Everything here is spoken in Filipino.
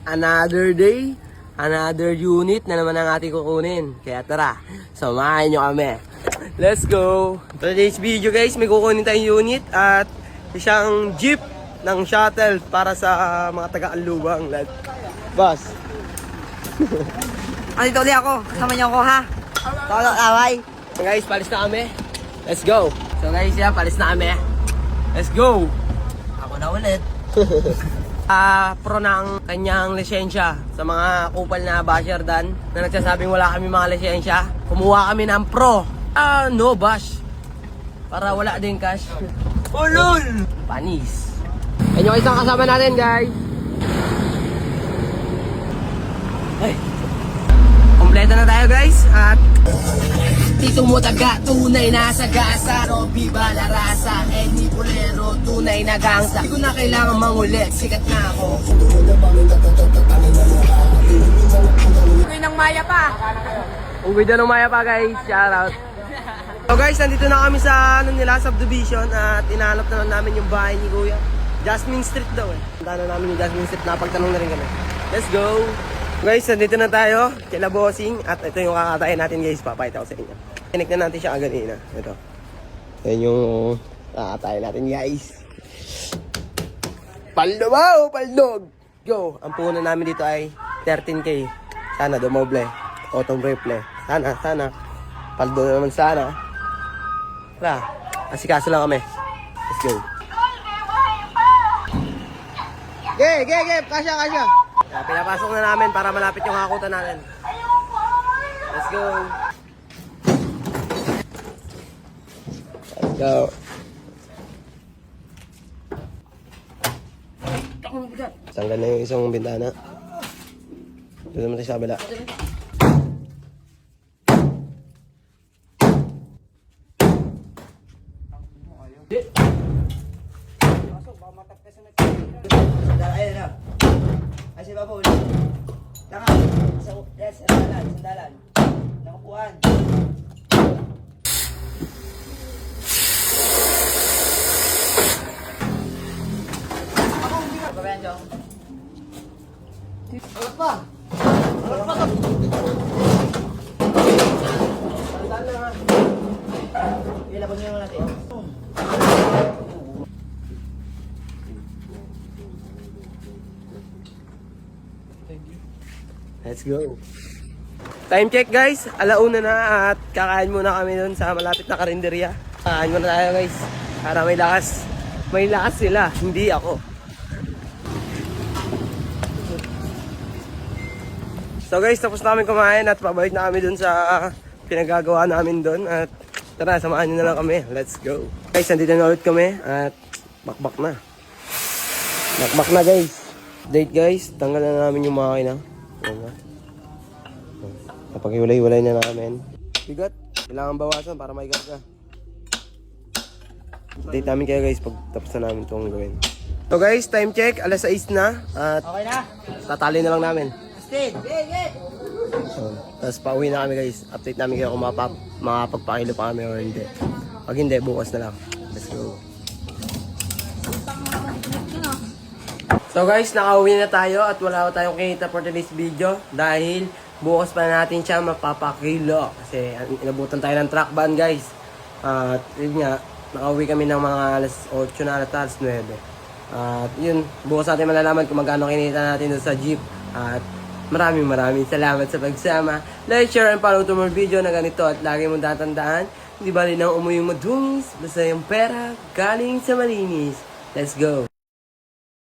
another day, another unit na naman ang ating kukunin. Kaya tara, samahan nyo kami. Let's go! Today's video guys, may kukunin tayong unit at isang jeep ng shuttle para sa mga taga-Alubang. Boss. Andito ulit ako. Kasama niyo ako ha. Tolo, away. So guys, palis na kami. Let's go! So guys, palis na kami. Let's go! Ako na ulit. Pro ng kanyang lisensya sa mga kupal na basher dan na nagsasabing wala kami mga lisensya. Kumuha kami ng pro. No bash. Para wala din cash. Ulol! Panis. Yan yung isang kasama natin guys. Ay. Kompleto na tayo guys. At Tito mo taga, tunay na sagasa. Robby Balarasa, Eddie Bolero, tunay na gangsta. Di ko na kailangan mangulit, sikat na ako. Uy ng Maya pa. Uwi na ng Maya pa guys, shoutout. So guys, nandito na kami sa subdivision at inahanap naman namin yung bahay ni Kuya. Jasmine Street daw eh. Punta na namin yung Jasmine Street, napagtanong na rin kami. Let's go! Guys, nandito na tayo, kila Bossing, at ito yung kakatayin natin guys, papakita ko sa inyo. Tinik na natin siya kaganina. Ito. Yan yung kakatayin natin guys. Paldo! Paldog! Go! Ang puno namin dito ay 13K. Sana dumoble. Autumn replay. Sana. Paldo na naman sana. Tara, asikaso lang kami. Let's go. Ge! Kasya! Pinapasok na namin para malapit yung hakutan natin. Let's go. Let's go. Tanggal na yung isang bintana. Doon naman tayo sa kabila. Ayun na. Ay, si Papa ulit. Tanga. Sandalan. Nakupuan. Ako, hindi ka. Pabayan dyan. Alat pa. Sandalan na nga. Ilabas nyo natin. Let's go. Time check guys, alauna na at kakain muna kami doon sa malapit na karinderya. Kakain muna tayo guys, para may lakas. May lakas sila, hindi ako. So guys, tapos namin kumain at pabalik na kami doon sa pinagagawa namin doon. At tara, samahan nyo na lang kami. Let's go. Guys, nandito na ulit kami at bakbak na. Bakbak na guys. Date guys, tanggal na namin yung makina. Kapag hiwalay-hiwalay na namin. Bigat, kailangan bawasan para may gas ka. Update namin kayo guys pag tapos na namin itong gawin. So guys, time check, alas 6 na. At Okay na. tatali na lang namin. Steve. Get. So, tapos pauwi na kami guys. Update namin kayo kung makapagpakilo pa kami o hindi. Pag hindi, bukas na lang. Let's go. So guys, nakauwi na tayo at wala tayong kinita for today's video dahil bukas pa natin siya mapapakilo kasi inabutan tayo ng truck ban guys. At yun nga, nakauwi kami ng mga alas 8 na alas 9. At yun, bukas natin malalaman kung magkano kinita natin doon sa jeep. At maraming salamat sa pagsama. Like, share, and follow to more video na ganito at lagi mong tatandaan, hindi bali nang umuwi mo dungis, basta yung pera galing sa malinis. Let's go!